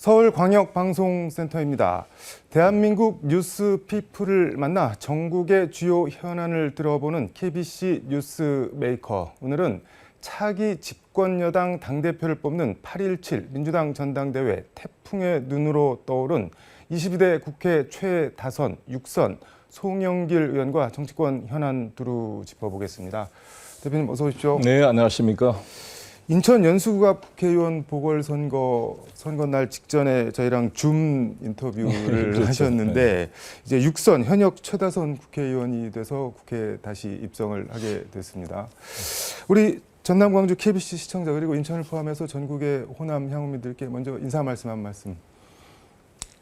서울광역방송센터입니다. 대한민국 뉴스피플을 만나 전국의 주요 현안을 들어보는 KBC 뉴스메이커. 오늘은 차기 집권여당 당대표를 뽑는 8.17 민주당 전당대회 태풍의 눈으로 떠오른 22대 국회 최다선 6선 송영길 의원과 정치권 현안 두루 짚어보겠습니다. 대표님 어서 오십시오. 네, 안녕하십니까. 인천 연수구갑 국회의원 보궐선거 날 직전에 저희랑 줌 인터뷰를 그렇죠. 하셨는데 이제 6선 현역 최다선 국회의원이 돼서 국회에 다시 입성을 하게 됐습니다. 우리 전남 광주 KBC 시청자 그리고 인천을 포함해서 전국의 호남 향후민들께 먼저 인사 말씀 한 말씀.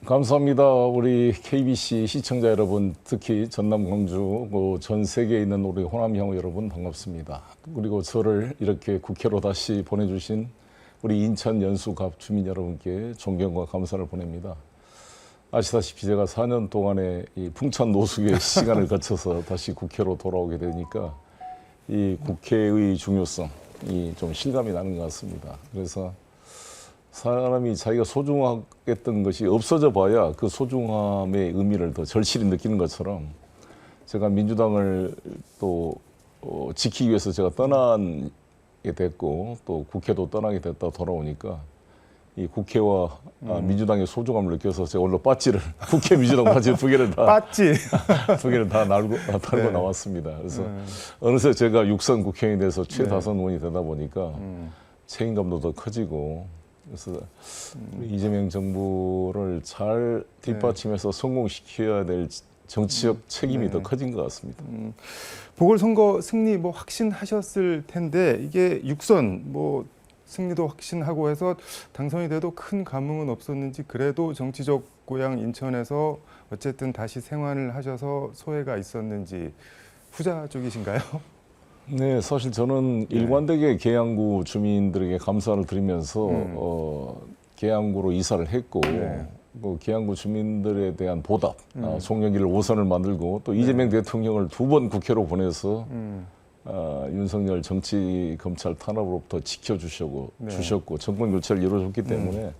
감사합니다. 우리 KBC 시청자 여러분, 특히 전남 광주 전 세계에 있는 우리 호남 향후 여러분 반갑습니다. 그리고 저를 이렇게 국회로 다시 보내주신 우리 인천 연수갑 주민 여러분께 존경과 감사를 보냅니다. 아시다시피 제가 4년 동안의 이 풍찬 노숙의 시간을 거쳐서 다시 국회로 돌아오게 되니까 이 국회의 중요성이 좀 실감이 나는 것 같습니다. 그래서 사람이 자기가 소중했던 것이 없어져 봐야 그 소중함의 의미를 더 절실히 느끼는 것처럼 제가 민주당을 또 지키기 위해서 제가 떠나게 됐고 또 국회도 떠나게 됐다 돌아오니까 이 국회와 민주당의 소중함을 느껴서 제가 오늘 빠찌를 국회 민주당 빠찌 두 개를 다 빠찌 두 개를 다 달고 네. 나왔습니다. 그래서 어느새 제가 6선 국회의원이 돼서 최다선 의원이 되다 보니까 책임감도 더 커지고 그래서 이재명 정부를 잘 뒷받침해서 성공시켜야 될 정치적 책임이 더 커진 것 같습니다. 보궐선거 승리 확신하셨을 텐데 이게 6선 승리도 확신하고 해서 당선이 돼도 큰 감흥은 없었는지 그래도 정치적 고향 인천에서 어쨌든 다시 생활을 하셔서 소회가 있었는지 후자 쪽이신가요? 네, 사실 저는 일관되게 계양구 주민들에게 감사를 드리면서 계양구로 이사를 했고 계양구 주민들에 대한 보답, 송영길 5선을 만들고 또 이재명 대통령을 2번 국회로 보내서 윤석열 정치 검찰 탄압으로부터 지켜주셨고 정권 교체를 이루어줬기 때문에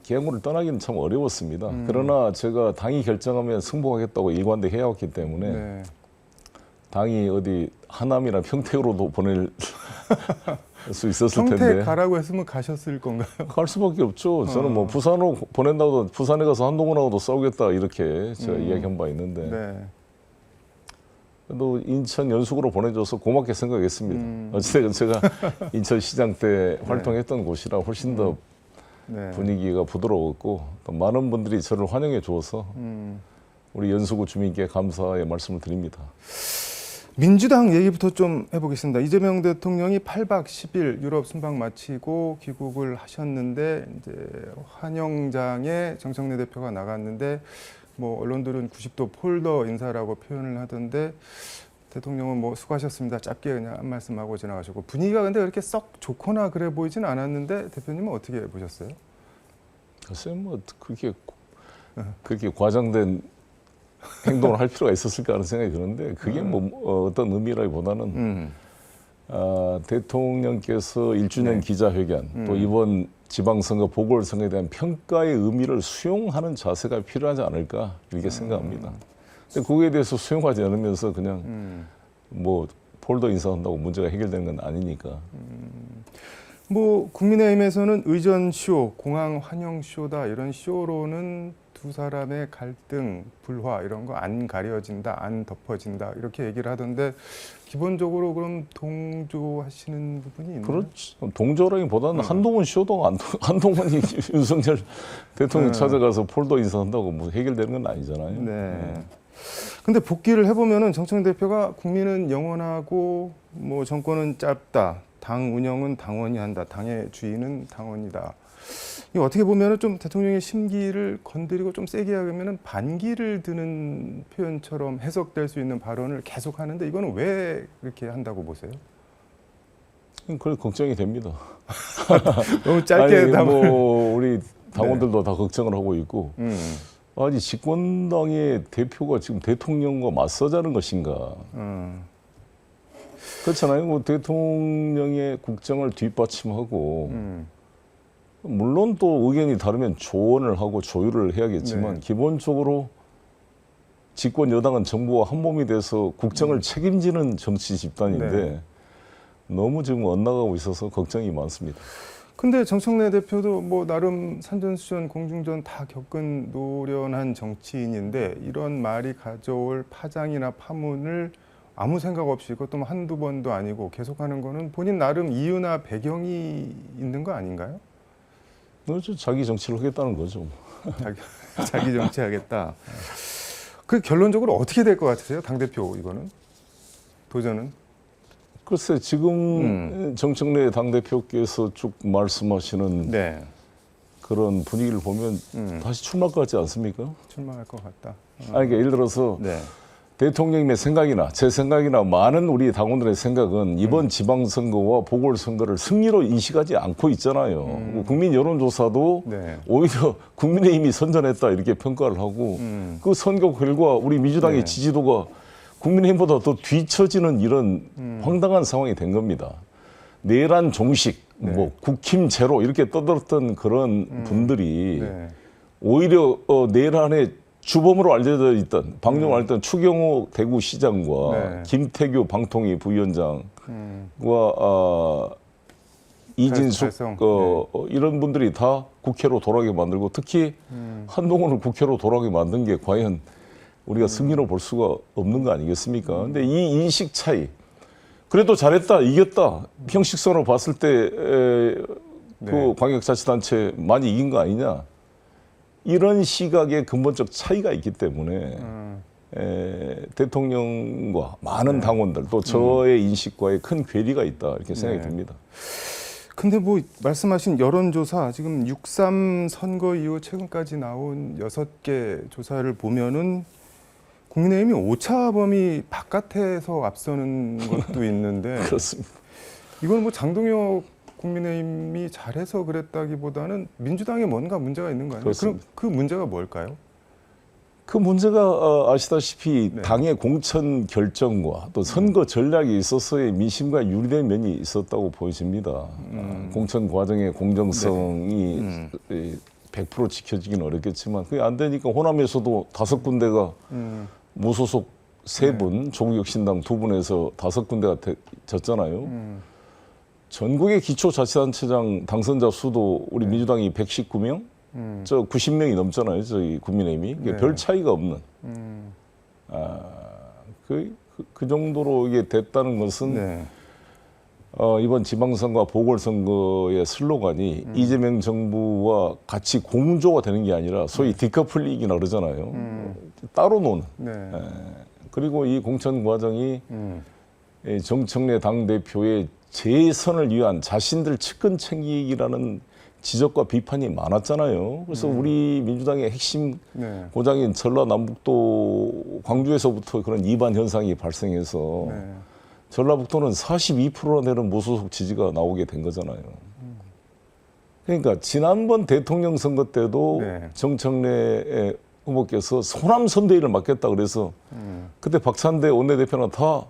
계양구를 떠나기는 참 어려웠습니다. 그러나 제가 당이 결정하면 승복하겠다고 일관되게 해왔기 때문에 당이 어디 하남이나 평택으로도 보낼 수 있었을 텐데. 평택 가라고 했으면 가셨을 건가요? 갈 수밖에 없죠. 저는 부산으로 보낸다고도 부산에 가서 한동훈하고도 싸우겠다 이렇게 제가 이야기한 바 있는데. 또 인천 연수구로 보내줘서 고맙게 생각했습니다. 어쨌든 제가 인천시장 때 활동했던 곳이라 훨씬 더 분위기가 부드러웠고 또 많은 분들이 저를 환영해 주어서 우리 연수구 주민께 감사의 말씀을 드립니다. 민주당 얘기부터 좀 해보겠습니다. 이재명 대통령이 8박 10일 유럽 순방 마치고 귀국을 하셨는데 이제 환영장에 정청래 대표가 나갔는데 언론들은 90도 폴더 인사라고 표현을 하던데 대통령은 수고하셨습니다. 짧게 그냥 한 말씀하고 지나가셨고 분위기가 근데 그렇게 썩 좋거나 그래 보이진 않았는데 대표님은 어떻게 보셨어요? 글쎄요, 그렇게 과장된 행동을 할 필요가 있었을까 하는 생각이 드는데 그게 어떤 의미라기보다는 대통령께서 1주년 기자회견 또 이번 지방선거 보궐선거에 대한 평가의 의미를 수용하는 자세가 필요하지 않을까 이렇게 생각합니다. 근데 거기에 대해서 수용하지 않으면서 그냥 폴더 인사한다고 문제가 해결되는 건 아니니까. 국민의힘에서는 의전쇼, 공항 환영쇼다 이런 쇼로는 두 사람의 갈등, 불화 이런 거 안 가려진다, 안 덮어진다 이렇게 얘기를 하던데 기본적으로 그럼 동조하시는 부분이 있나요? 그렇죠. 동조라기보다는 한동훈 쇼도 한동훈이 윤석열 대통령 찾아가서 폴더 인사한다고 해결되는 건 아니잖아요. 근데 복귀를 해보면은 정청래 대표가 국민은 영원하고 정권은 짧다. 당 운영은 당원이 한다. 당의 주인은 당원이다. 이 어떻게 보면은 좀 대통령의 심기를 건드리고 좀 세게 하면은 반기를 드는 표현처럼 해석될 수 있는 발언을 계속 하는데 이거는 왜 그렇게 한다고 보세요? 그래 걱정이 됩니다. 너무 짧게 우리 당원들도 다 걱정을 하고 있고 아니 집권당의 대표가 지금 대통령과 맞서자는 것인가? 그렇잖아요. 대통령의 국정을 뒷받침하고 물론 또 의견이 다르면 조언을 하고 조율을 해야겠지만 네. 기본적으로 집권 여당은 정부와 한 몸이 돼서 국정을 책임지는 정치 집단인데 네. 너무 지금 엇나가고 있어서 걱정이 많습니다. 근데 정청래 대표도 뭐 나름 산전수전 공중전 다 겪은 노련한 정치인인데 이런 말이 가져올 파장이나 파문을 아무 생각 없이 그것도 뭐 한두 번도 아니고 계속하는 거는 본인 나름 이유나 배경이 있는 거 아닌가요? 그렇죠. 자기 정치를 하겠다는 거죠. 자기 정치하겠다. 그 결론적으로 어떻게 될 것 같으세요? 당대표 이거는? 도전은? 글쎄 지금 정청래 당대표께서 쭉 말씀하시는 네. 그런 분위기를 보면 다시 출마할 것 같지 않습니까? 출마할 것 같다. 아니, 그러니까 예를 들어서 네. 대통령님의 생각이나 제 생각이나 많은 우리 당원들의 생각은 이번 지방선거와 보궐선거를 승리로 인식하지 않고 있잖아요. 국민 여론조사도 네. 오히려 국민의힘이 선전했다 이렇게 평가를 하고 그 선거 결과 우리 민주당의 네. 지지도가 국민의힘보다 더 뒤처지는 이런 황당한 상황이 된 겁니다. 내란 종식, 뭐 국힘 제로 이렇게 떠들었던 그런 분들이 네. 오히려 내란의 주범으로 알려져 있던 방종을 알던 추경호 대구시장과 네. 김태규 방통위 부위원장과 이진숙 달성. 이런 분들이 다 국회로 돌아가게 만들고 특히 한동훈을 국회로 돌아가게 만든 게 과연 우리가 승리로 볼 수가 없는 거 아니겠습니까? 근데 이 인식 차이 그래도 잘했다 이겼다 형식선으로 봤을 때 그 광역자치단체 많이 이긴 거 아니냐 이런 시각의 근본적 차이가 있기 때문에 대통령과 많은 당원들 또 저의 인식과의 큰 괴리가 있다 이렇게 생각이 듭니다. 근데 뭐 말씀하신 여론조사 지금 6.3 선거 이후 최근까지 나온 6개 조사를 보면은 국민의힘이 오차 범위 바깥에서 앞서는 것도 있는데 그렇습니다. 이건 뭐 장동혁 국민의힘이 잘해서 그랬다기보다는 민주당에 뭔가 문제가 있는 거 아니에요? 그럼 그렇습니다. 그 문제가 뭘까요? 그 문제가 아시다시피 네. 당의 공천 결정과 또 선거 전략에 있어서의 민심과 유리된 면이 있었다고 보여집니다. 공천 과정의 공정성이 100% 지켜지기는 어렵겠지만 그게 안 되니까 호남에서도 5군데가 무소속 3분, 조국혁신당 2분에서 5군데가 졌잖아요. 전국의 기초자치단체장 당선자 수도 우리 민주당이 119명, 저 90명이 넘잖아요. 저희 국민의힘이 네. 별 차이가 없는. 그 정도로 이게 됐다는 것은 네. 이번 지방선거와 보궐선거의 슬로건이 이재명 정부와 같이 공조가 되는 게 아니라 소위 디커플링이라 그러잖아요. 따로 노는. 네. 그리고 이 공천 과정이 정청래 당대표의 재선을 위한 자신들 측근 챙기기라는 지적과 비판이 많았잖아요. 그래서 우리 민주당의 핵심 네. 고장인 전라남북도 광주에서부터 그런 이반 현상이 발생해서 네. 전라북도는 42%나 되는 무소속 지지가 나오게 된 거잖아요. 그러니까 지난번 대통령 선거 때도 네. 정청래 후보께서 호남 선대위를 맡겠다 그래서 그때 박찬대 원내대표는 다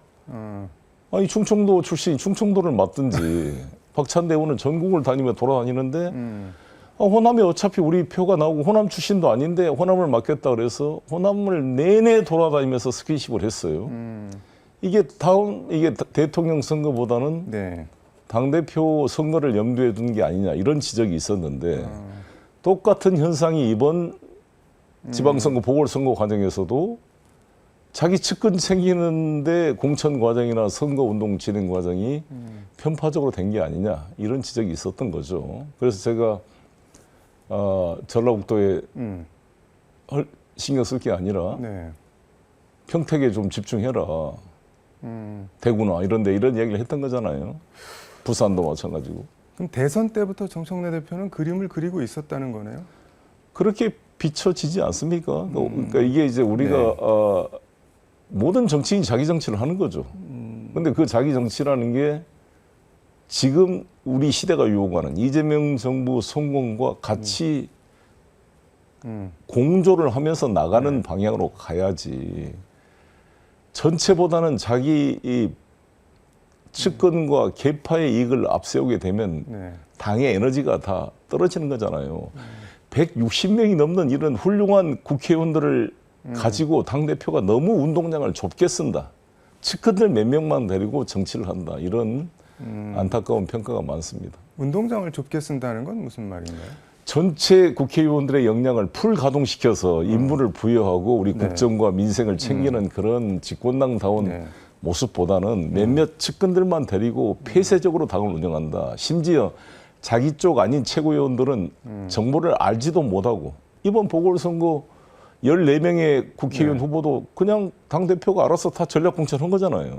아니 충청도 출신이 충청도를 맡든지 박찬대 의원은 전국을 다니며 돌아다니는데 호남에 어차피 우리 표가 나오고 호남 출신도 아닌데 호남을 맡겠다 그래서 호남을 내내 돌아다니면서 스킨십을 했어요. 이게 대통령 선거보다는 네. 당대표 선거를 염두에 둔 게 아니냐 이런 지적이 있었는데 똑같은 현상이 이번 지방선거 보궐선거 과정에서도 자기 측근 챙기는데 공천 과정이나 선거운동 진행 과정이 편파적으로 된 게 아니냐 이런 지적이 있었던 거죠. 그래서 제가 전라북도에 신경 쓸 게 아니라 네. 평택에 좀 집중해라. 대구나 이런 데 이런 얘기를 했던 거잖아요. 부산도 마찬가지고. 그럼 대선 때부터 정청래 대표는 그림을 그리고 있었다는 거네요? 그렇게 비춰지지 않습니까? 그러니까 이게 이제 우리가 모든 정치인이 자기 정치를 하는 거죠. 근데 그 자기 정치라는 게 지금 우리 시대가 요구하는 이재명 정부 성공과 같이 공조를 하면서 나가는 방향으로 가야지. 전체보다는 자기 이 측근과 계파의 이익을 앞세우게 되면 네. 당의 에너지가 다 떨어지는 거잖아요. 160명이 넘는 이런 훌륭한 국회의원들을 가지고 당대표가 너무 운동장을 좁게 쓴다. 측근들 몇 명만 데리고 정치를 한다. 이런 안타까운 평가가 많습니다. 운동장을 좁게 쓴다는 건 무슨 말인가요? 전체 국회의원들의 역량을 풀 가동시켜서 임무를 부여하고 우리 네. 국정과 민생을 챙기는 그런 집권당다운 네. 모습보다는 몇몇 측근들만 데리고 폐쇄적으로 당을 운영한다. 심지어 자기 쪽 아닌 최고위원들은 정보를 알지도 못하고 이번 보궐선거 14명의 국회의원 네. 후보도 그냥 당대표가 알아서 다 전략공천한 거잖아요.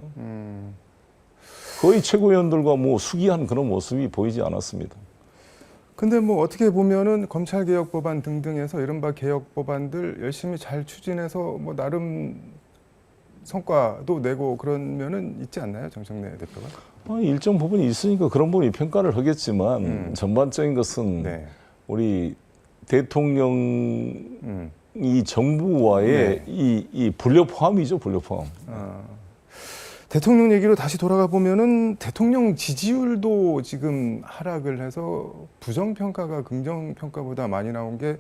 거의 최고위원들과 뭐 수기한 그런 모습이 보이지 않았습니다. 근데 뭐 어떻게 보면은 검찰개혁 법안 등등에서 이른바 개혁 법안들 열심히 잘 추진해서 뭐 나름 성과도 내고 그런 면은 있지 않나요, 정청래 대표가? 일정 부분이 있으니까 그런 부분이 평가를 하겠지만 전반적인 것은 네. 우리 대통령 이 정부와의 이 불협화음이죠, 불협화음. 대통령 얘기로 다시 돌아가 보면은 대통령 지지율도 지금 하락을 해서 부정평가가 긍정평가보다 많이 나온 게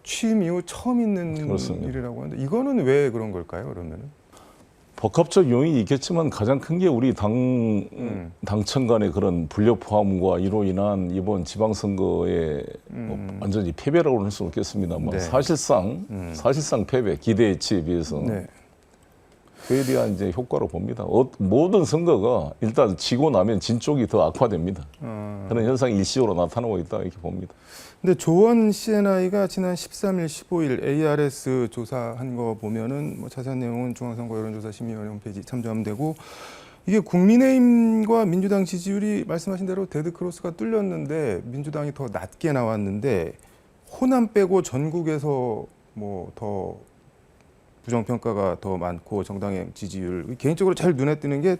취임 이후 처음 있는 그렇습니다. 일이라고 하는데 이거는 왜 그런 걸까요, 그러면은? 복합적 요인이 있겠지만 가장 큰 게 우리 당청 간의 그런 불협화음과 이로 인한 이번 지방선거의 뭐 완전히 패배라고 할 수는 없겠습니다만 네. 사실상 패배, 기대치에 비해서 네. 그에 대한 이제 효과로 봅니다. 모든 선거가 일단 지고 나면 진 쪽이 더 악화됩니다. 그런 현상이 일시적으로 나타나고 있다 이렇게 봅니다. 근데 조원 CNI가 지난 13일, 15일 ARS 조사한 거 보면은 뭐 자세한 내용은 중앙선거 여론조사 심의위원회 홈페이지 참조하면 되고 이게 국민의힘과 민주당 지지율이 말씀하신 대로 데드크로스가 뚫렸는데 민주당이 더 낮게 나왔는데 호남 빼고 전국에서 뭐 더 부정평가가 더 많고 정당의 지지율 개인적으로 잘 눈에 띄는 게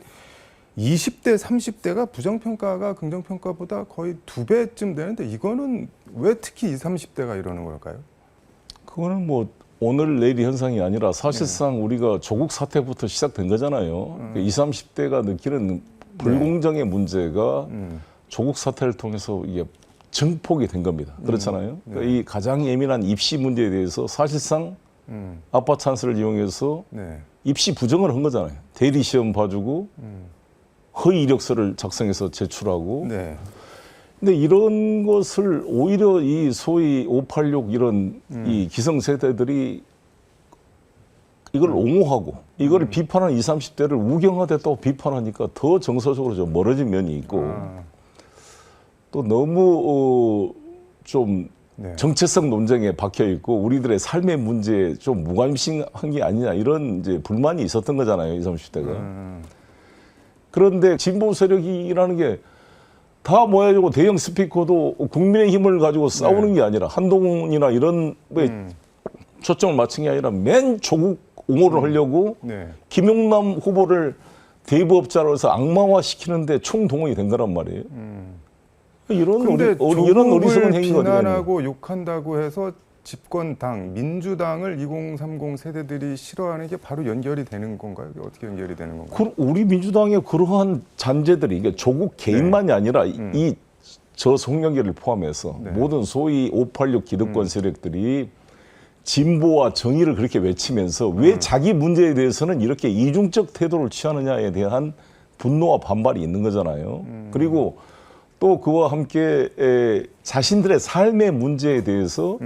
20대, 30대가 부정평가가 긍정평가보다 거의 2배쯤 되는데 이거는 왜 특히 20, 30대가 이러는 걸까요? 그거는 뭐 오늘 내일 현상이 아니라 사실상 우리가 조국 사태부터 시작된 거잖아요. 20, 30대가 느끼는 불공정의 문제가 조국 사태를 통해서 이게 증폭이 된 겁니다. 그렇잖아요. 그러니까 이 가장 예민한 입시 문제에 대해서 사실상 아빠 찬스를 이용해서 네. 입시 부정을 한 거잖아요. 대리 시험 봐주고 허위 이력서를 작성해서 제출하고. 네. 근데 이런 것을 오히려 이 소위 586 이런 이 기성세대들이 이걸 옹호하고 이걸 비판하는 20, 30대를 우경화됐다고 비판하니까 더 정서적으로 좀 멀어진 면이 있고 또 너무 좀 네. 정체성 논쟁에 박혀 있고 우리들의 삶의 문제에 좀 무관심한 게 아니냐 이런 이제 불만이 있었던 거잖아요, 20, 30대가. 그런데 진보 세력이라는 게 다 모여지고 대형 스피커도 국민의힘을 가지고 싸우는 게 아니라 한동훈이나 이런 초점을 맞춘 게 아니라 맨 조국 옹호를 하려고 네. 김용남 후보를 대부업자로서 악마화 시키는데 총동원이 된 거란 말이에요. 이런 근데 이런 어리석은 행위가 어디가 있냐. 비난하고 욕한다고 해서 집권당 민주당을 2030 세대들이 싫어하는 게 바로 연결이 되는 건가요? 이게 어떻게 연결이 되는 건가요? 우리 민주당의 그러한 잔재들이 이게 조국 개인만이 아니라 이 저송영계를 포함해서 모든 소위 586 기득권 세력들이 진보와 정의를 그렇게 외치면서 왜 자기 문제에 대해서는 이렇게 이중적 태도를 취하느냐에 대한 분노와 반발이 있는 거잖아요. 그리고 또 그와 함께 자신들의 삶의 문제에 대해서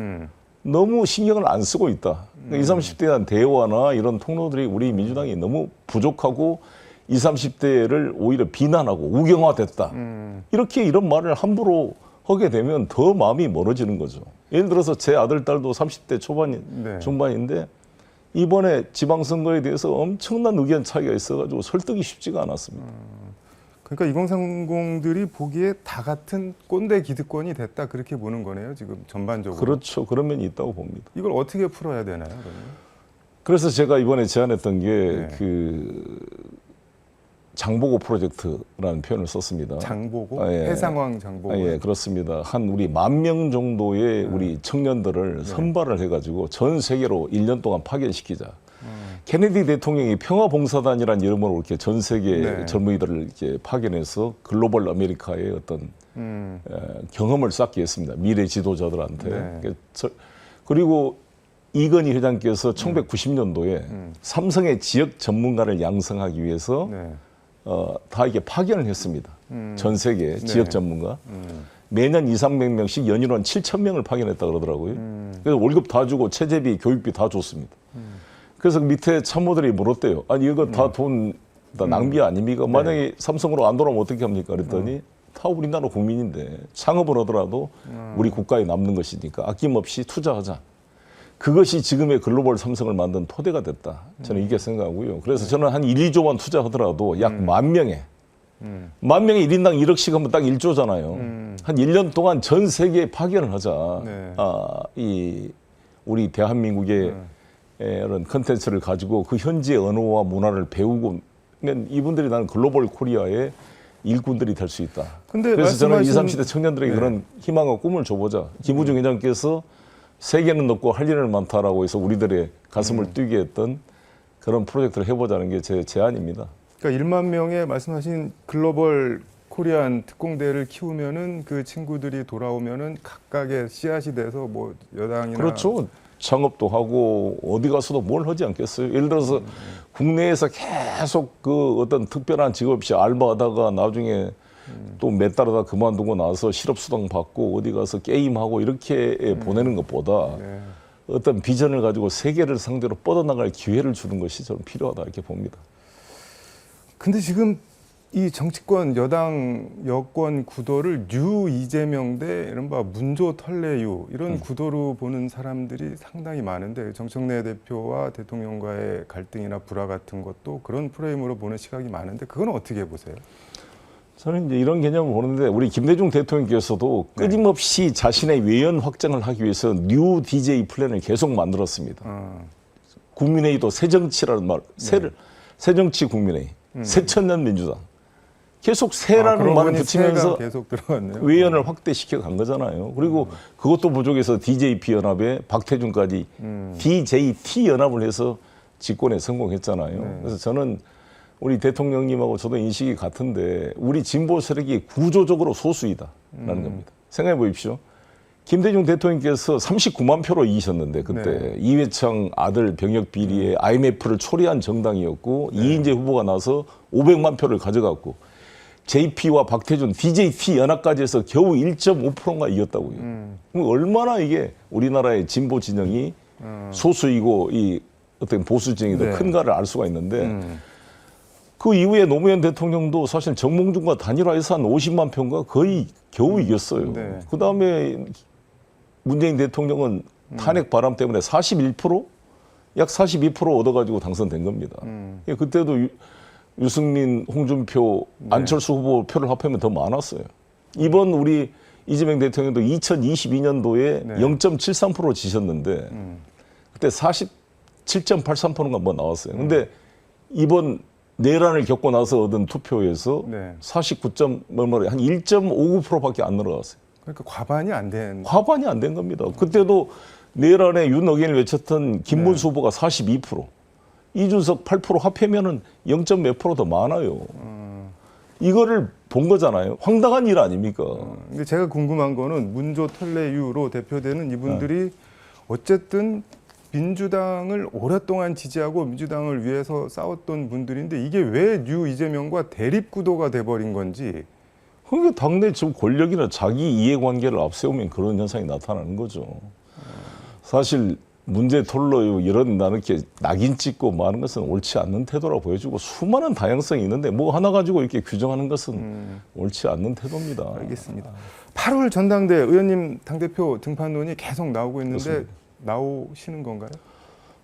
너무 신경을 안 쓰고 있다. 20, 30대에 대한 대화나 이런 통로들이 우리 민주당이 너무 부족하고 20, 30대를 오히려 비난하고 우경화됐다. 이렇게 이런 말을 함부로 하게 되면 더 마음이 멀어지는 거죠. 예를 들어서 제 아들, 딸도 30대 중반인데 이번에 지방선거에 대해서 엄청난 의견 차이가 있어가지고 설득이 쉽지가 않았습니다. 그러니까 2030들이 보기에 다 같은 꼰대 기득권이 됐다 그렇게 보는 거네요, 지금 전반적으로. 그렇죠. 그런 면이 있다고 봅니다. 이걸 어떻게 풀어야 되나요, 그러면? 그래서 제가 이번에 제안했던 게 네. 그 장보고 프로젝트라는 표현을 썼습니다. 장보고? 예. 해상황 장보고? 예, 그렇습니다. 한 우리 10,000명 정도의 우리 청년들을 선발을 해가지고 전 세계로 1년 동안 파견시키자. 케네디 대통령이 평화봉사단이라는 이름으로 이렇게 전 세계 네. 젊은이들을 이렇게 파견해서 글로벌 아메리카의 어떤 경험을 쌓게 했습니다. 미래 지도자들한테. 네. 그리고 이건희 회장께서 1990년도에 삼성의 지역 전문가를 양성하기 위해서 네. 다 이게 파견을 했습니다. 전 세계 지역 네. 전문가. 매년 2,300명씩 연인원 7,000명을 파견했다 그러더라고요. 그래서 월급 다 주고 체제비, 교육비 다 줬습니다. 그래서 밑에 참모들이 물었대요. 아니 이거 다 돈 다 낭비 아닙니까? 만약에 삼성으로 안 돌아오면 어떻게 합니까? 그랬더니 다 우리나라 국민인데 창업을 하더라도 우리 국가에 남는 것이니까 아낌없이 투자하자. 그것이 지금의 글로벌 삼성을 만든 토대가 됐다. 저는 이게 생각하고요. 그래서 저는 한 1, 2조 원 투자하더라도 약 10,000명에 10,000명에 1인당 1억씩 하면 딱 1조잖아요. 한 1년 동안 전 세계에 파견을 하자. 네. 우리 대한민국의 이런 컨텐츠를 가지고 그 현지의 언어와 문화를 배우고 면 이분들이 나는 글로벌 코리아의 일꾼들이 될 수 있다. 근데 그래서 저는 20, 말씀하신- 30대 청년들에게 네. 그런 희망과 꿈을 줘보자. 김우중 회장께서 세계는 높고 할 일은 많다라고 해서 우리들의 가슴을 뛰게 했던 그런 프로젝트를 해보자는 게 제 제안입니다. 그러니까 1만 명의 말씀하신 글로벌 코리안 특공대를 키우면은 그 친구들이 돌아오면은 각각의 씨앗이 돼서 뭐 여당이나 그렇죠. 창업도 하고 어디 가서도 뭘 하지 않겠어요. 예를 들어서 국내에서 계속 그 어떤 특별한 직업 없이 알바하다가 나중에 또 몇 달 하다 그만두고 나서 실업수당 받고 어디 가서 게임하고 이렇게 보내는 것보다 네. 어떤 비전을 가지고 세계를 상대로 뻗어나갈 기회를 주는 것이 저는 필요하다 이렇게 봅니다. 근데 지금 이 정치권 여당 여권 구도를 뉴 이재명 대 이른바 문조 털레유 이런 구도로 보는 사람들이 상당히 많은데 정청래 대표와 대통령과의 갈등이나 불화 같은 것도 그런 프레임으로 보는 시각이 많은데 그건 어떻게 보세요? 저는 이제 이런 개념을 보는데 우리 김대중 대통령께서도 네. 끊임없이 자신의 외연 확장을 하기 위해서 뉴 DJ 플랜을 계속 만들었습니다. 국민회의도 새정치라는 말, 새정치 국민회의, 새천년 민주당. 계속 새라는 그러고 말을 보니 붙이면서 새가 계속 들어갔네요. 외연을 확대시켜 간 거잖아요. 그리고 그것도 부족해서 DJP 연합에 박태준까지 DJT 연합을 해서 집권에 성공했잖아요. 그래서 저는 우리 대통령님하고 저도 인식이 같은데 우리 진보 세력이 구조적으로 소수이다라는 겁니다. 생각해 보십시오. 김대중 대통령께서 39만 표로 이기셨는데 그때 네. 이회창 아들 병역 비리에 IMF를 초래한 정당이었고 이인재 후보가 나서 500만 표를 가져갔고 JP와 박태준, DJT 연합까지 해서 겨우 1.5%가 이겼다고요. 그럼 얼마나 이게 우리나라의 진보 진영이 소수이고 이 어떤 보수 진영이 더 네. 큰가를 알 수가 있는데 그 이후에 노무현 대통령도 사실 정몽준과 단일화해서 한 50만 표인가 거의 겨우 이겼어요. 네. 그다음에 문재인 대통령은 탄핵 바람 때문에 41%? 약 42% 얻어가지고 당선된 겁니다. 예, 그때도 유승민, 홍준표, 안철수 후보 표를 합하면 더 많았어요. 이번 우리 이재명 대통령도 2022년도에 네. 0.73% 지셨는데 그때 47.83%가 뭐 나왔어요. 근데 이번 내란을 겪고 나서 얻은 투표에서 네. 49점 한 1.59%밖에 안 늘어났어요. 그러니까 과반이 안 된. 과반이 안 된 겁니다. 그때도 내란에 윤어겐을 외쳤던 김문수 후보가 42%, 이준석 8% 합하면은 0. 몇 프로 더 많아요. 이거를 본 거잖아요. 황당한 일 아닙니까? 근데 제가 궁금한 거는 문조 털레유로 대표되는 이분들이 어쨌든 민주당을 오랫동안 지지하고 민주당을 위해서 싸웠던 분들인데 이게 왜 뉴 이재명과 대립 구도가 돼버린 건지. 그게 당내 지금 권력이나 자기 이해관계를 앞세우면 그런 현상이 나타나는 거죠. 사실 문제 털러요 이런 나는 이렇게 낙인 찍고 많은 것은 옳지 않는 태도라고 보여주고 수많은 다양성이 있는데 뭐 하나 가지고 이렇게 규정하는 것은 옳지 않는 태도입니다. 알겠습니다. 8월 전당대 의원님 당대표 등판론이 계속 나오고 있는데 그렇습니다. 나오시는 건가요?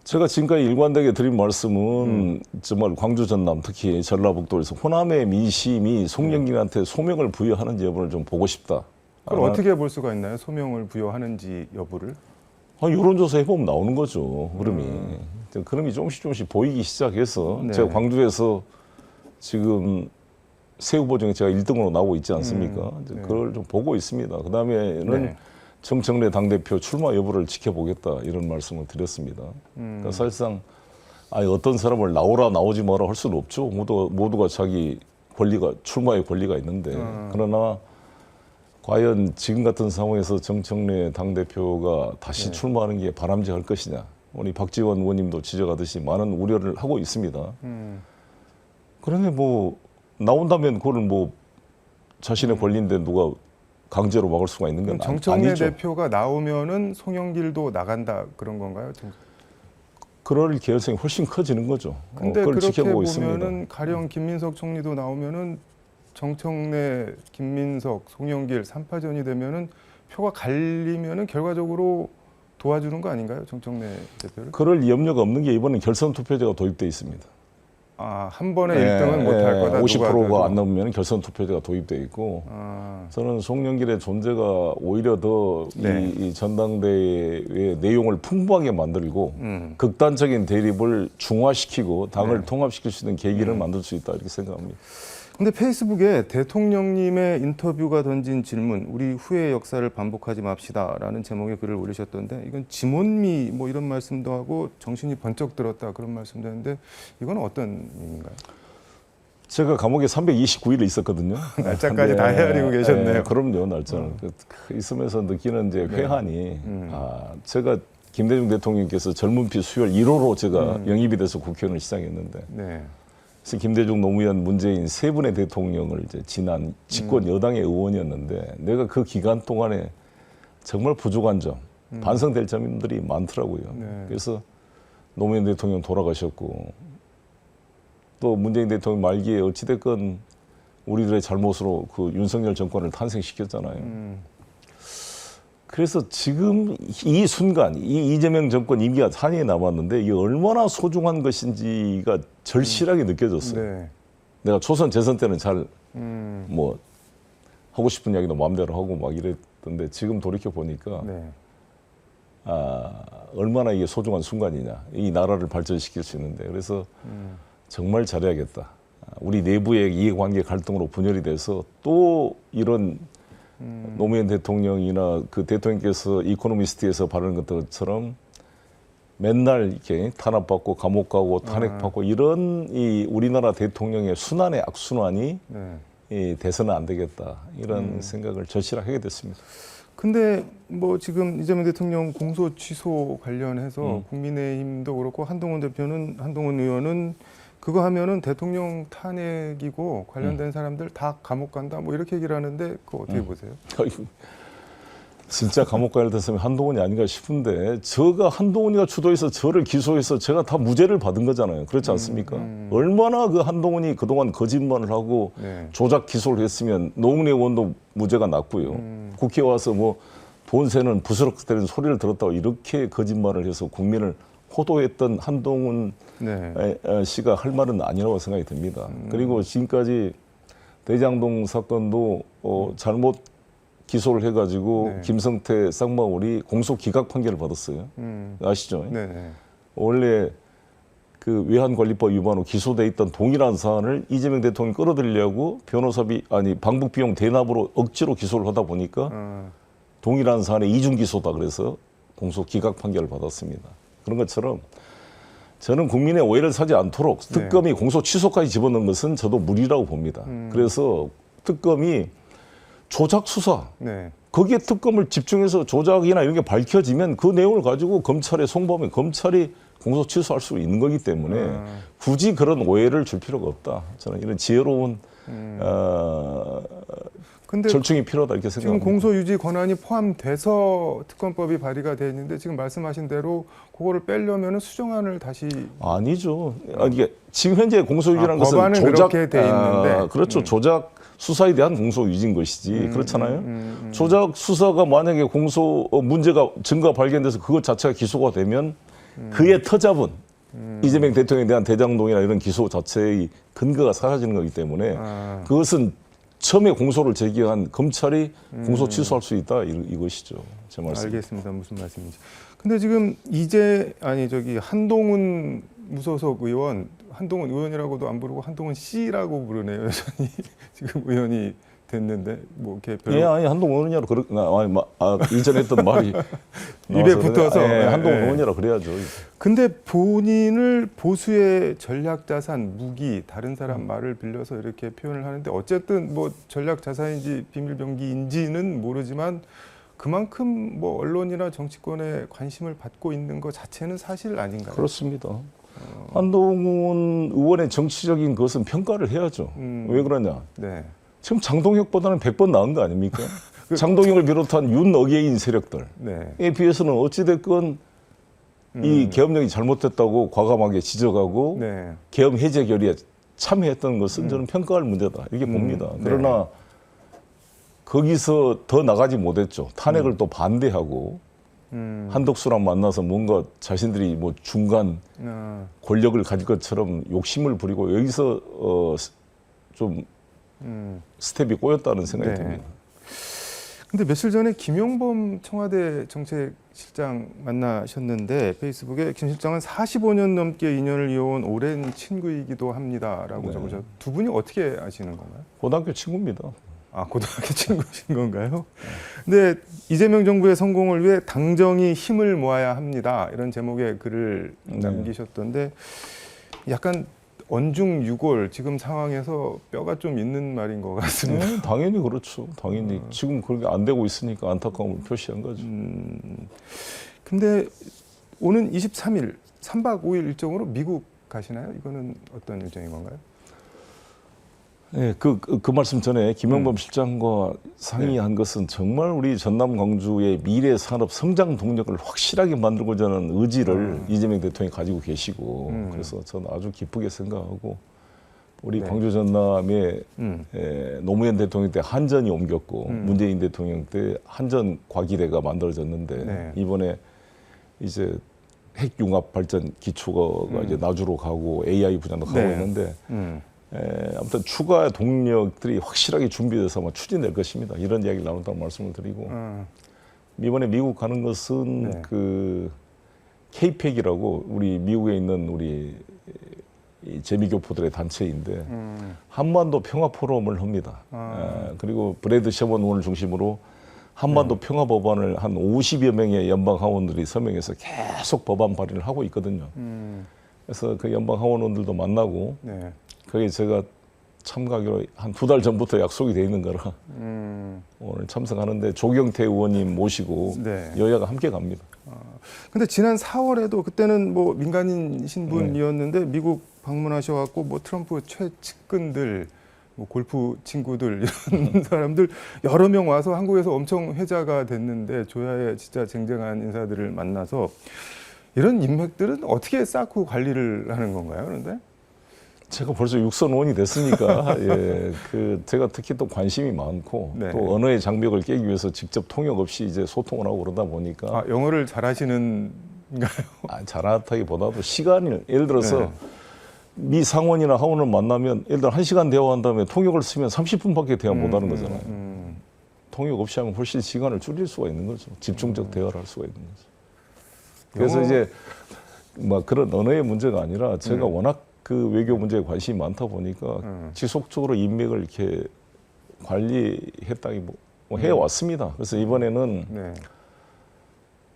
제가 지금까지 일관되게 드린 말씀은 정말 광주 전남 특히 전라북도에서 호남의 민심이 송영길한테 소명을 부여하는지 여부를 좀 보고 싶다. 그걸 어떻게 볼 수가 있나요? 소명을 부여하는지 여부를? 여론조사 해보면 나오는 거죠. 흐름이 조금씩 보이기 시작해서 네. 제가 광주에서 지금 새 후보 중에 제가 1등으로 나오고 있지 않습니까? 이제 네. 그걸 좀 보고 있습니다. 그다음에는 네. 정청래 당대표 출마 여부를 지켜보겠다 이런 말씀을 드렸습니다. 그러니까 사실상 아니 어떤 사람을 나오라 나오지 마라 할 수는 없죠. 모두가 자기 권리가 출마의 권리가 있는데 그러나 과연 지금 같은 상황에서 정청래 당대표가 다시 출마하는 게 바람직할 것이냐. 우리 박지원 의원님도 지적하듯이 많은 우려를 하고 있습니다. 그런데 뭐 나온다면 그걸 뭐 자신의 권리인데 누가 강제로 막을 수가 있는 건 정청래 아니죠. 대표가 나오면은 송영길도 나간다 그런 건가요? 그럴 개연성이 훨씬 커지는 거죠. 근데 그걸 그렇게 지켜보고 보면은 있습니다. 가령 김민석 총리도 나오면은 정청래, 김민석, 송영길 3파전이 되면은 표가 갈리면은 결과적으로 도와주는 거 아닌가요, 정청래 대표를? 그럴 염려가 없는 게 이번엔 결선 투표제가 도입돼 있습니다. 아, 한 번에 1등은 못할 거다. 50%가 안 넘으면 결선 투표제가 도입돼 있고 아, 저는 송영길의 존재가 오히려 더 네. 이 전당대회의 내용을 풍부하게 만들고 극단적인 대립을 중화시키고 당을 통합시킬 수 있는 계기를 만들 수 있다 이렇게 생각합니다. 근데 페이스북에 대통령님의 인터뷰가 던진 질문, 우리 후의 역사를 반복하지 맙시다라는 제목의 글을 올리셨던데 이건 지몬미 뭐 이런 말씀도 하고 정신이 번쩍 들었다 그런 말씀도 했는데 이건 어떤 의미인가요? 제가 감옥에 329일 있었거든요. 날짜까지 다 헤아리고 계셨네요. 그럼요, 날짜는. 있으면서 느끼는 이제 회한이 제가 김대중 대통령께서 젊은 피 수혈 1호로 제가 영입이 돼서 국회의원을 시작했는데 네. 그래서 김대중, 노무현, 문재인 세 분의 대통령을 이제 지난 집권 여당의 의원이었는데 내가 그 기간 동안에 정말 부족한 점, 반성될 점들이 많더라고요. 네. 그래서 노무현 대통령 돌아가셨고 또 문재인 대통령 말기에 어찌됐건 우리들의 잘못으로 그 윤석열 정권을 탄생시켰잖아요. 그래서 지금 이 순간, 이 이재명 정권 임기가 4년이 남았는데 이게 얼마나 소중한 것인지가 절실하게 느껴졌어요. 네. 내가 초선 재선 때는 잘 뭐 하고 싶은 이야기도 마음대로 하고 막 이랬던데 지금 돌이켜 보니까 네. 얼마나 이게 소중한 순간이냐. 이 나라를 발전시킬 수 있는데 그래서 정말 잘해야겠다. 우리 내부의 이해관계 갈등으로 분열이 돼서 또 이런 노무현 대통령이나 그 대통령께서 이코노미스트에서 바르는 것들처럼 맨날 이렇게 탄압받고 감옥 가고 탄핵받고 이런 이 우리나라 대통령의 순환의 악순환이 네. 이 돼서는 안 되겠다 이런 생각을 절실하게 하게 됐습니다. 근데 뭐 지금 이재명 대통령 공소 취소 관련해서 국민의힘도 그렇고 한동훈 의원은 그거 하면은 대통령 탄핵이고 관련된 사람들 다 감옥 간다 뭐 이렇게 얘기를 하는데 그거 어떻게 보세요? 진짜 감옥 가야 됐으면 한동훈이 아닌가 싶은데 저가 한동훈이가 주도해서 저를 기소해서 제가 다 무죄를 받은 거잖아요. 그렇지 않습니까? 얼마나 그 한동훈이 그동안 거짓말을 하고 네. 조작 기소를 했으면 노무현 의원도 무죄가 났고요. 국회에 와서 뭐 본세는 부스럭대는 소리를 들었다고 이렇게 거짓말을 해서 국민을 호도했던 한동훈 네. 씨가 할 말은 아니라고 생각이 듭니다. 그리고 지금까지 대장동 사건도 잘못 기소를 해가지고 네. 김성태 쌍방울이 공소 기각 판결을 받았어요. 아시죠? 네네. 원래 그 외환관리법 위반으로 기소돼 있던 동일한 사안을 이재명 대통령이 끌어들이려고 변호사비 방북 비용 대납으로 억지로 기소를 하다 보니까 동일한 사안의 이중 기소다 그래서 공소 기각 판결을 받았습니다. 그런 것처럼 저는 국민의 오해를 사지 않도록 특검이 공소 취소까지 집어넣은 것은 저도 무리라고 봅니다. 그래서 특검이 조작 수사, 네. 거기에 특검을 집중해서 조작이나 이런 게 밝혀지면 그 내용을 가지고 검찰에 송부하면 검찰이 공소 취소할 수 있는 거기 때문에 굳이 그런 오해를 줄 필요가 없다. 저는 이런 지혜로운 근데 절충이 필요하다 이렇게 지금 생각합니다. 공소유지 권한이 포함돼서 특검법이 발의가 돼 있는데 지금 말씀하신 대로 그거를 빼려면 수정안을 다시 아니죠. 이게 지금 현재 공소유지라는 것은 법안은 조작, 그렇게 돼 있는데 그렇죠. 조작 수사에 대한 공소유지인 것이지 그렇잖아요. 조작 수사가 만약에 공소 문제가 증거 발견돼서 그것 자체가 기소가 되면 그의 터잡은 이재명 대통령에 대한 대장동이나 이런 기소 자체의 근거가 사라지는 거기 때문에 그것은 처음에 공소를 제기한 검찰이 공소 취소할 수 있다 이것이죠. 제 말씀. 알겠습니다. 무슨 말씀인지. 근데 지금 한동훈 무소속 의원, 한동훈 의원이라고도 안 부르고 한동훈 씨라고 부르네요. 여전히 지금 의원이 됐는데 뭐 이렇게 별로 예, 아니 한동훈 의원이라 이전에 했던 말이 입에 나와서 붙어서 예, 한동훈 예. 의원이라 그래야죠. 근데 본인을 보수의 전략 자산, 무기, 다른 사람 말을 빌려서 이렇게 표현을 하는데 어쨌든 뭐 전략 자산인지 비밀 병기인지는 모르지만 그만큼 뭐 언론이나 정치권에 관심을 받고 있는 것 자체는 사실 아닌가요? 그렇습니다. 한동훈 의원의 정치적인 것은 평가를 해야죠. 왜 그러냐? 네. 지금 장동혁보다는 100번 나은 거 아닙니까? 장동혁을 비롯한 윤어게인 세력들에 네. 비해서는 어찌됐건 이 계엄령이 잘못됐다고 과감하게 지적하고 네. 계엄 해제 결의에 참여했던 것은 저는 평가할 문제다 이렇게 봅니다. 그러나 거기서 더 나가지 못했죠. 탄핵을 또 반대하고 한덕수랑 만나서 뭔가 자신들이 뭐 중간 권력을 가질 것처럼 욕심을 부리고 여기서 좀 스텝이 꼬였다는 생각이 네. 듭니다. 근데 며칠 전에 김용범 청와대 정책실장 만나셨는데 페이스북에 김 실장은 45년 넘게 인연을 이어온 오랜 친구이기도 합니다라고 네. 적으셨. 두 분이 어떻게 아시는 건가요? 고등학교 친구입니다. 아, 고등학교 친구신 건가요? 근데 이재명 정부의 성공을 위해 당정이 힘을 모아야 합니다. 이런 제목의 글을 남기셨던데 약간 언중유골 지금 상황에서 뼈가 좀 있는 말인 것 같습니다. 네, 당연히 그렇죠. 당연히 지금 그렇게 안 되고 있으니까 안타까움을 표시한 거죠. 근데 오는 23일 3박 5일 일정으로 미국 가시나요? 이거는 어떤 일정인 건가요? 네, 그 말씀 전에 김용범 실장과 상의한 것은 정말 우리 전남 광주의 미래 산업 성장 동력을 확실하게 만들고자 하는 의지를 이재명 대통령이 가지고 계시고 그래서 저는 아주 기쁘게 생각하고 우리 광주 전남에 노무현 대통령 때 한전이 옮겼고 문재인 대통령 때 한전 과기대가 만들어졌는데 이번에 이제 핵융합 발전 기초가 이제 나주로 가고 AI 분야도 가고 있는데 아무튼 추가 동력들이 확실하게 준비돼서 아마 추진될 것입니다. 이런 이야기를 나눈다고 말씀을 드리고 이번에 미국 가는 것은 그 KPEC이라고 우리 미국에 있는 우리 이 재미교포들의 단체인데 한반도 평화 포럼을 합니다. 그리고 브래드 셰번 의원을 중심으로 한반도 평화 법안을 한 50여 명의 연방 하원들이 서명해서 계속 법안 발의를 하고 있거든요. 그래서 그 연방 하원원들도 만나고 거기에 제가 참가하기로 한 2달 전부터 약속이 돼 있는 거라 오늘 참석하는데 조경태 의원님 모시고 여야가 함께 갑니다. 근데 지난 4월에도 그때는 뭐 민간인 신분이었는데 미국 방문하셔갖고 뭐 트럼프 최측근들, 뭐 골프 친구들 이런 사람들 여러 명 와서 한국에서 엄청 회자가 됐는데 조야의 진짜 쟁쟁한 인사들을 만나서 이런 인맥들은 어떻게 쌓고 관리를 하는 건가요? 그런데? 제가 벌써 육선 의원이 됐으니까 예, 그 제가 특히 또 관심이 많고 또 언어의 장벽을 깨기 위해서 직접 통역 없이 이제 소통을 하고 그러다 보니까 영어를 잘하시는가요? 잘하다기보다도 시간을 예를 들어서 미 상원이나 하원을 만나면 예를 들어 1시간 대화한 다음에 통역을 쓰면 30분밖에 대화 못 하는 거잖아요. 통역 없이 하면 훨씬 시간을 줄일 수가 있는 거죠. 집중적 대화를 할 수가 있는 거죠. 그래서 이제 뭐 그런 언어의 문제가 아니라 제가 워낙 그 외교 문제에 관심이 많다 보니까 지속적으로 인맥을 이렇게 관리했다기 뭐 해왔습니다. 그래서 이번에는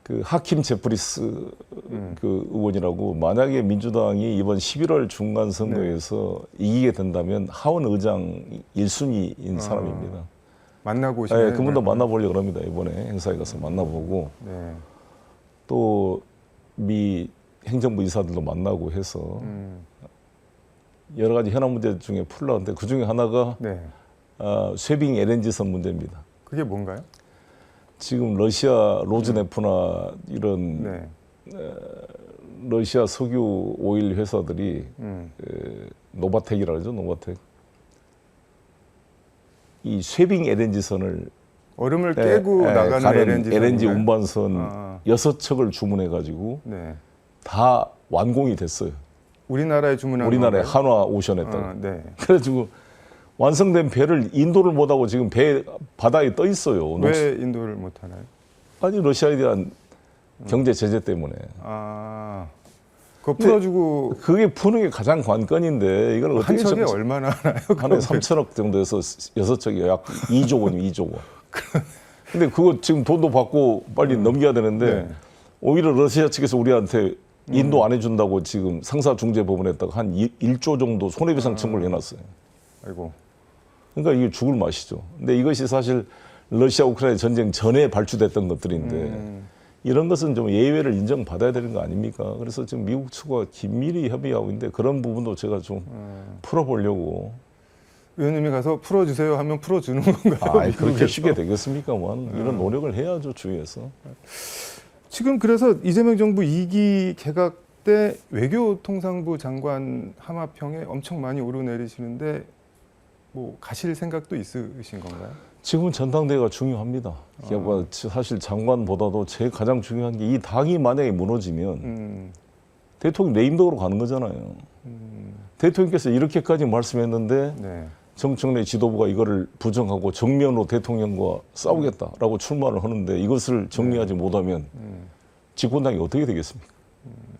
그 하킴 제프리스 그 의원이라고 만약에 민주당이 이번 11월 중간 선거에서 이기게 된다면 하원 의장 1순위인 사람입니다. 만나고 오시나요? 네, 그분도 만나보려고 합니다. 이번에 행사에 가서 만나보고 또 미 행정부 인사들도 만나고 해서 여러 가지 현안 문제 중에 풀려는데 그 중에 하나가 쇠빙 LNG선 문제입니다. 그게 뭔가요? 지금 러시아 로즈네프나 이런 러시아 석유 오일 회사들이 노바텍이라 그러죠, 노바텍. 이 쇠빙 LNG선을 얼음을 깨고 나가는 LNG 운반선 6척을 주문해가지고 다 완공이 됐어요. 우리나라에 주문한 우리나라의 한화 오션에다가. 그래가지고 완성된 배를 인도를 못하고 지금 배 바다에 떠 있어요. 왜 인도를 못하나요? 아니 러시아에 대한 경제 제재 때문에. 그거 풀어주고 그게 푸는 게 가장 관건인데 이걸 한 어떻게 척에 얼마나 하나요? 한 해 3천억 정도에서 6척이 약 2조 원이면 2조 원. 근데 그거 지금 돈도 받고 빨리 넘겨야 되는데 네. 오히려 러시아 측에서 우리한테 인도 안 해준다고 지금 상사중재법원에다가 한 1조 정도 손해배상 청구를 해놨어요. 아이고. 그러니까 이게 죽을 맛이죠. 근데 이것이 사실 러시아 우크라이나 전쟁 전에 발주됐던 것들인데 이런 것은 좀 예외를 인정받아야 되는 거 아닙니까? 그래서 지금 미국 측과 긴밀히 협의하고 있는데 그런 부분도 제가 좀 풀어보려고. 의원님이 가서 풀어주세요 하면 풀어주는 건가요? 아, 그렇게 쉽게 되겠습니까? 이런 노력을 해야죠, 주위에서. 지금 그래서 이재명 정부 2기 개각 때 외교통상부 장관 하마평에 엄청 많이 오르내리시는데 뭐 가실 생각도 있으신 건가요? 지금은 전당대회가 중요합니다. 사실 장관보다도 제일 가장 중요한 게 이 당이 만약에 무너지면 대통령 내임덕으로 가는 거잖아요. 대통령께서 이렇게까지 말씀했는데 네. 정청래 지도부가 이거를 부정하고 정면으로 대통령과 싸우겠다라고 출마를 하는데 이것을 정리하지 못하면 집권당이 어떻게 되겠습니까?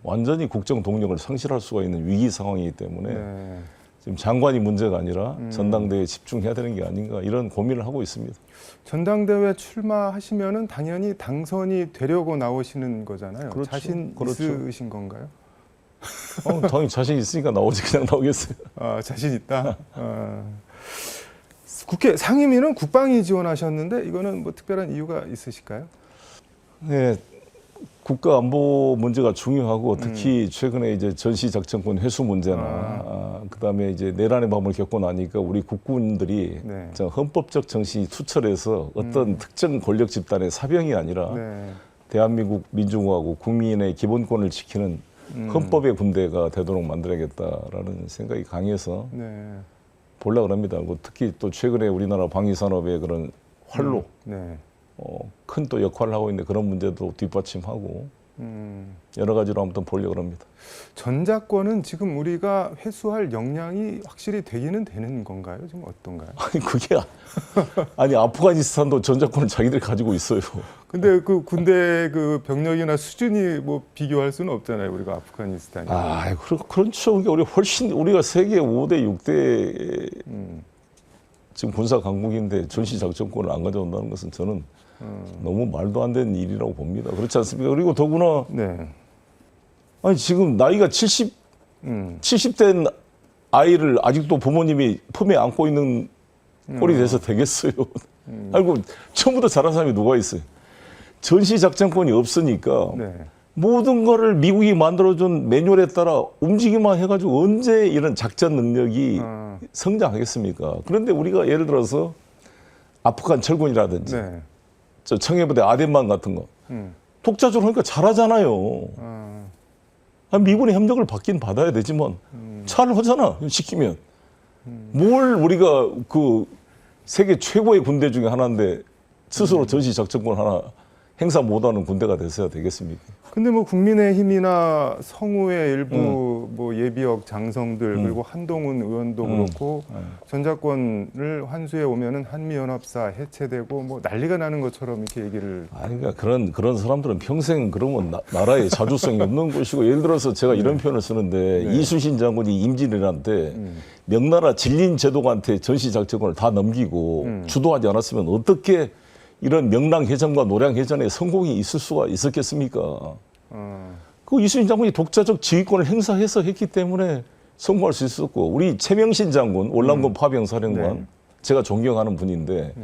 완전히 국정 동력을 상실할 수가 있는 위기 상황이기 때문에 네. 지금 장관이 문제가 아니라 전당대회에 집중해야 되는 게 아닌가 이런 고민을 하고 있습니다. 전당대회 출마하시면은 당연히 당선이 되려고 나오시는 거잖아요. 그렇죠. 자신 그렇죠. 있으신 건가요? 당연히 자신 있으니까 나오지 그냥 나오겠어요. 아, 자신 있다. 국회 상임위는 국방위 지원하셨는데 이거는 뭐 특별한 이유가 있으실까요? 네, 국가 안보 문제가 중요하고 특히 최근에 이제 전시작전권 회수 문제나 그다음에 이제 내란의 밤을 겪고 나니까 우리 국군들이 네. 헌법적 정신이 투철해서 어떤 특정 권력 집단의 사병이 아니라 네. 대한민국 민주공화국 국민의 기본권을 지키는 헌법의 군대가 되도록 만들어야겠다라는 생각이 강해서 네. 보려고 합니다. 특히 또 최근에 우리나라 방위산업의 그런 활로 네. 큰 또 역할을 하고 있는데 그런 문제도 뒷받침하고 여러 가지로 아무튼 보려고 합니다. 전자권은 지금 우리가 회수할 역량이 확실히 되기는 되는 건가요? 지금 어떤가요? 아니 그게 아니 아프가니스탄도 전자권을 자기들이 가지고 있어요. 근데 그 군대 그 병력이나 수준이 뭐 비교할 수는 없잖아요. 우리가 아프가니스탄이. 아, 그렇죠. 그러니까 우리 훨씬 우리가 세계 5대 6대 지금 군사 강국인데 전시 작전권을 안 가져온다는 것은 저는 너무 말도 안 되는 일이라고 봅니다. 그렇지 않습니까? 그리고 더구나 네. 아니 지금 나이가 70대 아이를 아직도 부모님이 품에 안고 있는 꼴이 돼서 되겠어요. 아이고 처음부터 잘한 사람이 누가 있어요? 전시 작전권이 없으니까 네. 모든 거를 미국이 만들어준 매뉴얼에 따라 움직이만 해가지고 언제 이런 작전 능력이 성장하겠습니까? 그런데 우리가 예를 들어서 아프간 철군이라든지 네. 저 청해부대 아덴만 같은 거 독자적으로 하니까 잘하잖아요. 미군의 협력을 받긴 받아야 되지만 잘 하잖아 시키면. 뭘 우리가 그 세계 최고의 군대 중에 하나인데 스스로 전시 작전권 하나 행사 못하는 군대가 됐어야 되겠습니까? 근데 뭐 국민의힘이나 성우의 일부 뭐 예비역 장성들 그리고 한동훈 의원도 그렇고 전자권을 환수해 오면은 한미연합사 해체되고 뭐 난리가 나는 것처럼 이렇게 얘기를. 아니, 그러니까 그런 사람들은 평생 그러면 나라에 자주성이 없는 것이고 예를 들어서 제가 이런 표현을 쓰는데 이순신 장군이 임진왜란 명나라 진린 제독한테 전시작전권을 다 넘기고 주도하지 않았으면 어떻게 이런 명랑해전과 노량해전에 성공이 있을 수가 있었겠습니까? 그 이순신 장군이 독자적 지휘권을 행사해서 했기 때문에 성공할 수 있었고 우리 최명신 장군 월남군 파병사령관 제가 존경하는 분인데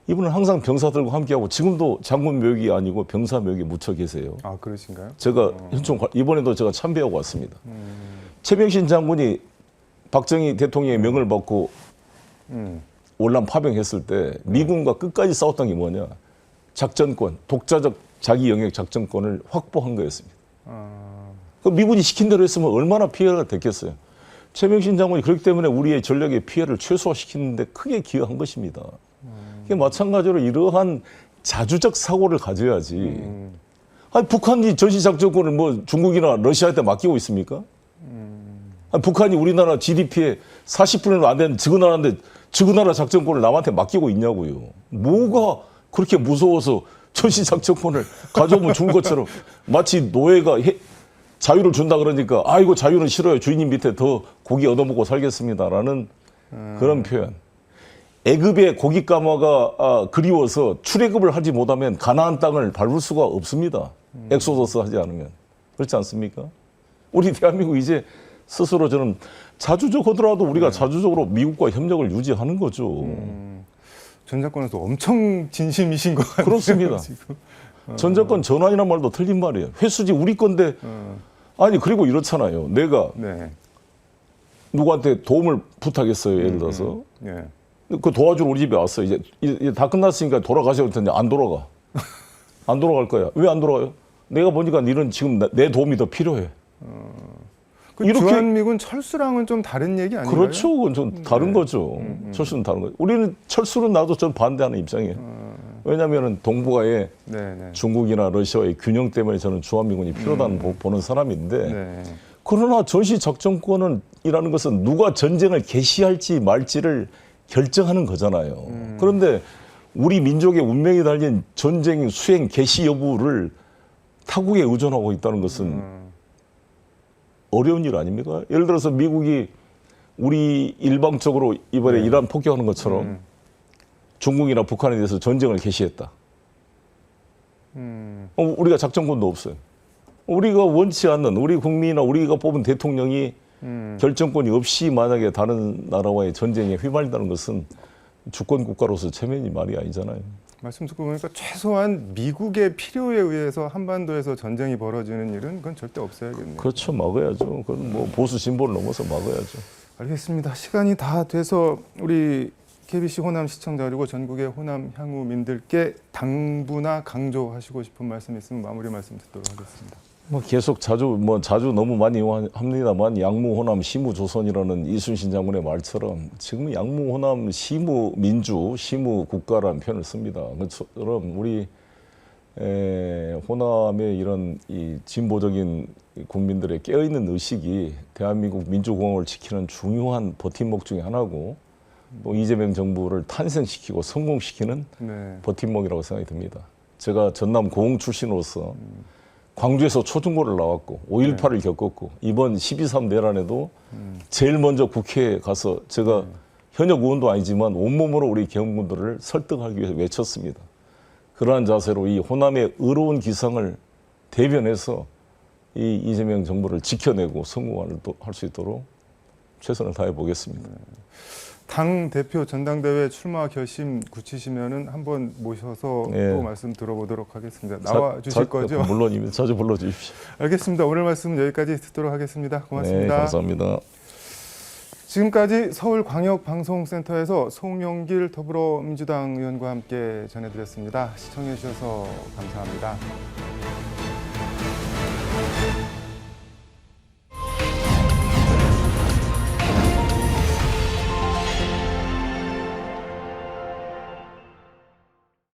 이분은 항상 병사들과 함께하고 지금도 장군 묘역이 아니고 병사 묘역에 묻혀 계세요. 아, 그러신가요? 제가 이번에도 제가 참배하고 왔습니다. 최명신 장군이 박정희 대통령의 명을 받고 월남 파병했을 때 미군과 끝까지 싸웠던 게 뭐냐? 작전권, 독자적 자기 영역 작전권을 확보한 거였습니다. 그 미군이 시킨 대로 했으면 얼마나 피해가 됐겠어요. 최명신 장군이 그렇기 때문에 우리의 전력의 피해를 최소화시키는데 크게 기여한 것입니다. 이게 마찬가지로 이러한 자주적 사고를 가져야지. 아니, 북한이 전시작전권을 뭐 중국이나 러시아한테 맡기고 있습니까? 아니, 북한이 우리나라 GDP의 40%도 안 되는 지구나라 작전권을 남한테 맡기고 있냐고요. 뭐가 그렇게 무서워서 전시작전권을 가져오면 좋은 것처럼 마치 노예가 자유를 준다 그러니까 아이고 자유는 싫어요. 주인님 밑에 더 고기 얻어먹고 살겠습니다라는 그런 표현. 애굽의 고기 까마가 그리워서 출애굽을 하지 못하면 가나안 땅을 밟을 수가 없습니다. 엑소더스 하지 않으면. 그렇지 않습니까? 우리 대한민국 이제 스스로 저는 자주적 하더라도 우리가 자주적으로 미국과 협력을 유지하는 거죠. 전 정권에서 엄청 진심이신 것 같아요. 그렇습니다. 지금. 전 정권 전환이란 말도 틀린 말이에요. 회수지 우리 건데 아니 그리고 이렇잖아요. 내가 네. 누구한테 도움을 부탁했어요. 예를 들어서 예. 그 도와주러 우리 집에 왔어요. 이제 다 끝났으니까 돌아가셔야 할 텐데 안 돌아가. 안 돌아갈 거야. 왜 안 돌아가요? 내가 보니까 니는 지금 내 도움이 더 필요해. 그 이렇게- 주한미군 철수랑은 좀 다른 얘기 아닌가요? 그렇죠. 그건 좀 다른 거죠. 철수는 다른 거죠. 우리는 철수는 나도 전 반대하는 입장이에요. 왜냐하면 동북아에 네, 네. 중국이나 러시아의 균형 때문에 저는 주한미군이 필요하다는 보는 사람인데 네. 그러나 전시작전권은 이라는 것은 누가 전쟁을 개시할지 말지를 결정하는 거잖아요. 그런데 우리 민족의 운명이 달린 전쟁 수행 개시 여부를 타국에 의존하고 있다는 것은 어려운 일 아닙니까? 예를 들어서 미국이 우리 일방적으로 이번에 이란 폭격하는 것처럼 중국이나 북한에 대해서 전쟁을 개시했다. 우리가 작전권도 없어요. 우리가 원치 않는 우리 국민이나 우리가 뽑은 대통령이 결정권이 없이 만약에 다른 나라와의 전쟁에 휘말린다는 것은 주권 국가로서 체면이 말이 아니잖아요. 말씀 듣고 보니까 최소한 미국의 필요에 의해서 한반도에서 전쟁이 벌어지는 일은 그건 절대 없어야겠네요. 그렇죠. 막아야죠. 그건 뭐 보수 진보를 넘어서 막아야죠. 알겠습니다. 시간이 다 돼서 우리 KBC 호남 시청자 그리고 전국의 호남 향후민들께 당부나 강조하시고 싶은 말씀 있으면 마무리 말씀 듣도록 하겠습니다. 뭐 계속 자주 너무 많이 합니다만 양무 호남 시무 조선이라는 이순신 장군의 말처럼 지금 양무 호남 시무 민주 시무 국가라는 표현을 씁니다. 그처럼 우리 호남의 이런 이 진보적인 국민들의 깨어있는 의식이 대한민국 민주공화국을 지키는 중요한 버팀목 중에 하나고 또 이재명 정부를 탄생시키고 성공시키는 네. 버팀목이라고 생각이 듭니다. 제가 전남 고흥 출신으로서 광주에서 초중고를 나왔고 5.18을 겪었고 이번 12.3 내란에도 제일 먼저 국회에 가서 제가 현역 의원도 아니지만 온몸으로 우리 경험군들을 설득하기 위해서 외쳤습니다. 그러한 자세로 이 호남의 의로운 기상을 대변해서 이 이재명 정부를 지켜내고 성공할 수 있도록 최선을 다해 보겠습니다. 당 대표 전당대회 출마 결심 굳히시면은 한번 모셔서 네. 또 말씀 들어보도록 하겠습니다. 나와 주실 거죠? 물론입니다. 자주 불러주십시오. 알겠습니다. 오늘 말씀 여기까지 듣도록 하겠습니다. 고맙습니다. 네, 감사합니다. 지금까지 서울광역방송센터에서 송영길 더불어민주당 의원과 함께 전해드렸습니다. 시청해 주셔서 감사합니다.